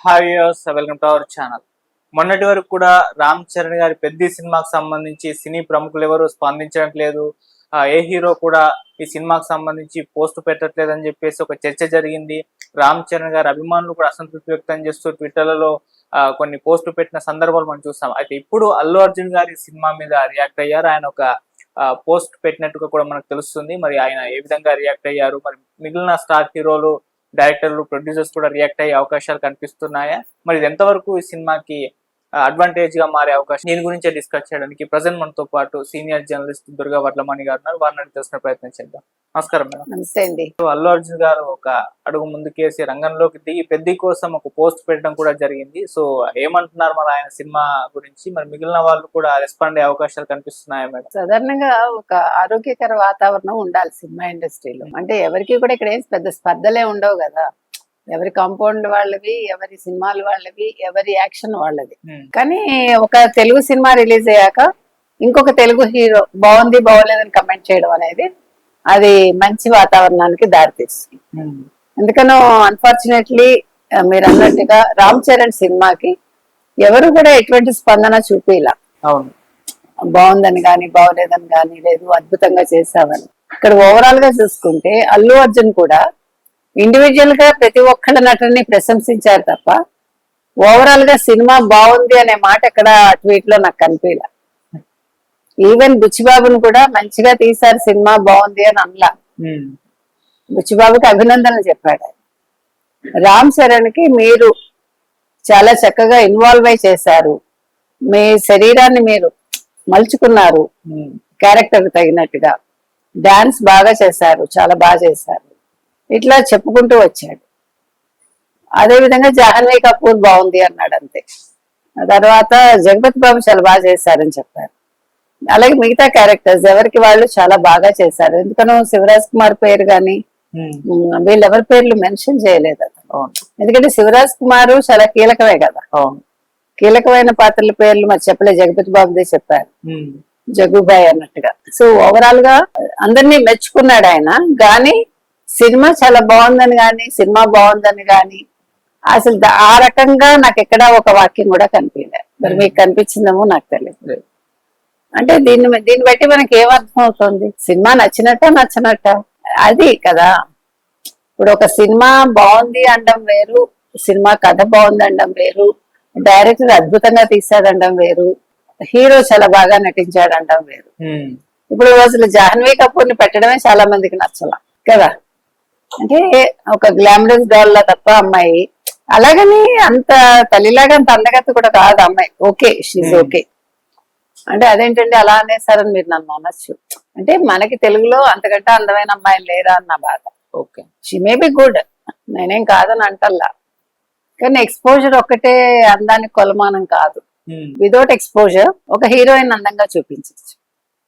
Hi welcome to our channel. మొన్నటి వరకు కూడా రామ్ చరణ్ గారి పెద్ద సినిమాకు సంబంధించి సినీ ప్రముఖులు ఎవరు స్పందించడం లేదు, ఏ హీరో కూడా ఈ సినిమాకు సంబంధించి పోస్ట్ పెట్టట్లేదు అని చెప్పేసి ఒక చర్చ జరిగింది. రామ్ చరణ్ గారి అభిమానులు కూడా అసంతృప్తి వ్యక్తం చేస్తూ ట్విట్టర్లలో కొన్ని పోస్టులు పెట్టిన సందర్భాలు మనం చూసాం. అయితే ఇప్పుడు అల్లు అర్జున్ గారి సినిమా మీద రియాక్ట్ అయ్యారు. ఆయన ఒక పోస్ట్ పెట్టినట్టుగా కూడా మనకు తెలుస్తుంది. మరి ఆయన ఏ విధంగా రియాక్ట్ అయ్యారు, మరి మిగిలిన స్టార్ హీరోలు, డైరెక్టర్లు, ప్రొడ్యూసర్స్ కూడా రియాక్ట్ అయ్యే అవకాశాలు కనిపిస్తున్నాయా, మరి ఇది ఎంతవరకు ఈ సినిమాకి అడ్వాంటేజ్ గా మారే అవకాశం, దీని గురించే డిస్కస్ చేయడానికి ప్రజెంట్ మనతో పాటు సీనియర్ జర్నలిస్ట్ దుర్గా వడ్లమణి గారు ఉన్నారు. వారిని తెలుసుకునే ప్రయత్నం చేద్దాం. నమస్కారం మేడం. నమస్తే అండి. అల్లు అర్జున్ గారు ఒక అడుగు ముందుకేసి రంగంలోకి దిగి పెద్ద కోసం ఒక పోస్ట్ పెట్టడం కూడా జరిగింది. సో ఏమంటున్నారు మరి ఆయన సినిమా గురించి, మరి మిగిలిన వాళ్ళు కూడా రెస్పాండ్ అయ్యే అవకాశాలు కనిపిస్తున్నాయా మేడం? సాధారణంగా ఒక ఆరోగ్యకర వాతావరణం ఉండాలి సినిమా ఇండస్ట్రీలో. అంటే ఎవరికి కూడా ఇక్కడ ఏం పెద్ద స్పర్ధలే ఉండవు కదా. ఎవరి కాంపౌండ్ వాళ్ళవి, ఎవరి సినిమాలు వాళ్ళవి, ఎవరి యాక్షన్ వాళ్ళది. కానీ ఒక తెలుగు సినిమా రిలీజ్ అయ్యాక ఇంకొక తెలుగు హీరో బాగుంది బాగోలేదని కమెంట్ చేయడం అనేది అది మంచి వాతావరణానికి దారితీస్తుంది. ఎందుకనో అన్ఫార్చునేట్లీ మీరు అన్నట్టుగా రామ్ చరణ్ సినిమాకి ఎవరు కూడా ఎటువంటి స్పందన చూపిలా. అవును, బాగుందని కానీ బాగోలేదని కానీ, లేదు అద్భుతంగా చేసామని. ఇక్కడ ఓవరాల్ గా చూసుకుంటే అల్లు అర్జున్ కూడా ఇండివిజువల్ గా ప్రతి ఒక్కళ్ళ నటుని ప్రశంసించారు తప్ప ఓవరాల్ గా సినిమా బాగుంది అనే మాట ఎక్కడ ట్వీట్ లో నాకు కనిపించలే. ఈవెన్ బుచ్చిబాబుని కూడా మంచిగా తీశారు, సినిమా బాగుంది అని అనలా. బుచ్చిబాబుకి అభినందనలు చెప్పాడు. రామ్ చరణ్ కి మీరు చాలా చక్కగా ఇన్వాల్వ్ అయి చేశారు, మీ శరీరాన్ని మీరు మలుచుకున్నారు క్యారెక్టర్ తగినట్టుగా, డాన్స్ బాగా చేశారు, చాలా బాగా చేశారు, ఇట్లా చెప్పుకుంటూ వచ్చాడు. అదే విధంగా జాహ్నవి కపూర్ బాగుంది అన్నాడు అంతే. తర్వాత జగపతి బాబు చాలా బాగా చేశారని చెప్పారు. అలాగే మిగతా క్యారెక్టర్స్ ఎవరికి వాళ్ళు చాలా బాగా చేశారు. ఎందుకనో శివరాజ్ కుమార్ పేరు కానీ వీళ్ళెవరి పేర్లు మెన్షన్ చేయలేదు అతను. ఎందుకంటే శివరాజ్ కుమార్ చాలా కీలకమే కదా, కీలకమైన పాత్రల పేర్లు మరి చెప్పలేదు. జగపతి బాబుదే చెప్పారు, జగ్గుబాయ్ అన్నట్టుగా. సో ఓవరాల్ గా అందరినీ మెచ్చుకున్నాడు ఆయన. కానీ సినిమా చాలా బాగుందని కానీ, సినిమా బాగుందని కానీ అసలు ఆ రకంగా నాకు ఎక్కడా ఒక వాక్యం కూడా కనిపించలేదు. మరి మీకు కనిపించిందేమో నాకు తెలియదు. అంటే దీన్ని బట్టి మనకి ఏమర్థం అవుతుంది, సినిమా నచ్చినట్ట అది కదా. ఇప్పుడు ఒక సినిమా బాగుంది అనడం వేరు, సినిమా కథ బాగుంది అనడం వేరు, డైరెక్టర్ అద్భుతంగా తీసాడనడం వేరు, హీరో చాలా బాగా నటించాడు అనడం వేరు. ఇప్పుడు అసలు జాహ్నవి కపూర్ ని పెట్టడమే చాలా మందికి నచ్చల కదా. అంటే ఒక గ్లామరస్ గర్ల్ లా తప్ప అమ్మాయి, అలాగని అంత తల్లిలాగా అంత అందగత్త కూడా కాదు అమ్మాయి. Okay, she's okay. అంటే అదేంటండి అలా అనేసారని మీరు నన్ను అనొచ్చు. అంటే మనకి తెలుగులో అంతకంటే అందమైన అమ్మాయిలు లేరా అన్న బాధ. Okay, she may be good, నేనేం కాదని అంటల్లా. కానీ ఎక్స్పోజర్ ఒక్కటే అందానికి కొలమానం కాదు. వితౌట్ ఎక్స్పోజర్ ఒక హీరోయిన్ అందంగా చూపించచ్చు.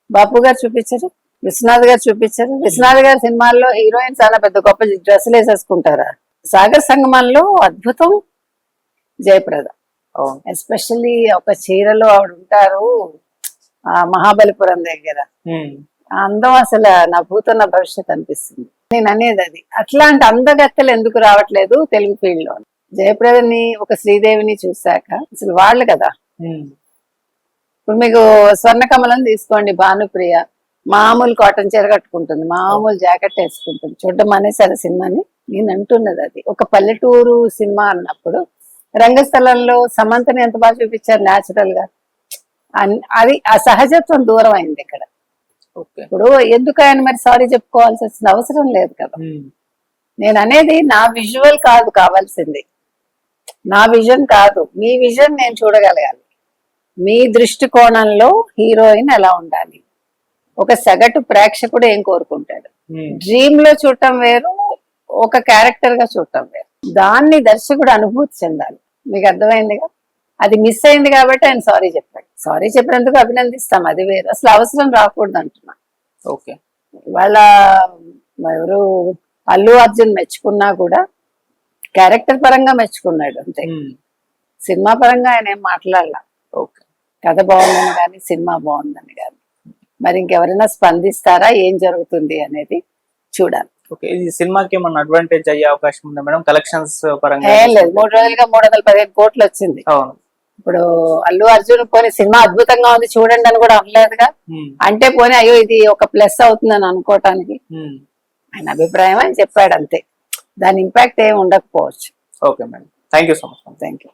బాపు గారు చూపించారు, విశ్వనాథ్ గారు చూపించారు. విశ్వనాథ్ గారి సినిమాల్లో హీరోయిన్ చాలా పెద్ద గొప్ప డ్రెస్సులు వేసేసుకుంటారా. సాగర్ సంగమంలో అద్భుతం జయప్రద, ఎస్పెషల్లీ ఒక చీరలో ఆవిడ ఉంటారు ఆ మహాబలిపురం దగ్గర. అందం అసలు నా భూతో నా భవిష్యత్ అనిపిస్తుంది. నేను అనేది అది. అట్లాంటి అందగత్తెలు ఎందుకు రావట్లేదు తెలుగు ఫీల్డ్ లో? జయప్రదని, ఒక శ్రీదేవిని చూశాక అసలు వాళ్ళు కదా. ఇప్పుడు మీకు స్వర్ణకమలం తీసుకోండి, భానుప్రియ మామూలు కాటన్ చీర కట్టుకుంటుంది, మామూలు జాకెట్ వేసుకుంటుంది. చూడడం అనేసారి సినిమాని నేను అంటున్నది అది. ఒక పల్లెటూరు సినిమా అన్నప్పుడు రంగస్థలంలో సమంతని ఎంత బాగా చూపించారు న్యాచురల్ గా. అది ఆ సహజత్వం దూరం అయింది ఇక్కడ. ఇప్పుడు ఎందుకు ఆయన మరి సారీ చెప్పుకోవాల్సి వచ్చిన అవసరం లేదు కదా. నేను అనేది నా విజువల్ కాదు కావాల్సింది, నా విజన్ కాదు, మీ విజన్ నేను చూడగలగాలి. మీ దృష్టికోణంలో హీరోయిన్ ఎలా ఉండాలి, ఒక సగటు ప్రేక్షకుడు ఏం కోరుకుంటాడు. డ్రీమ్ లో చూడటం వేరు, ఒక క్యారెక్టర్ గా చూడటం వేరు. దాన్ని దర్శకుడు అనుభూతి చెందాలి. మీకు అర్థమైందిగా. అది మిస్ అయింది కాబట్టి ఆయన సారీ చెప్పాడు. సారీ చెప్పినందుకు అభినందిస్తాం, అది వేరు. అసలు అవసరం రాకూడదు అంటున్నా. ఓకే, వాళ్ళ ఎవరు అల్లు అర్జున్ మెచ్చుకున్నా కూడా క్యారెక్టర్ పరంగా మెచ్చుకున్నాడు అంతే. సినిమా పరంగా ఆయన ఏం మాట్లాడాల. ఓకే, కథ బాగుందని కానీ, సినిమా బాగుందని కానీ. మరి ఇంకెవరైనా స్పందిస్తారా, ఏం జరుగుతుంది అనేది చూడాలి. ఓకే, ఇది సినిమాకి ఏమన్నా అడ్వాంటేజ్ అయ్యే అవకాశం ఉందా మేడం కలెక్షన్స్ పరంగా? ఏం లేదు, 3 రోజులుగా 315 కోట్లు వచ్చింది. అవును. ఇప్పుడు అల్లు అర్జున్ పోనీ సినిమా అద్భుతంగా ఉంది చూడండి అని కూడా అనలేదుగా. అంటే పోనీ అయ్యో ఇది ఒక ప్లస్ అవుతుందని అనుకోవటానికి ఆయన అభిప్రాయం అని చెప్పాడు అంతే. దాని ఇంపాక్ట్ ఏమి ఉండకపోవచ్చు. Okay madam, thank you so much. Thank you.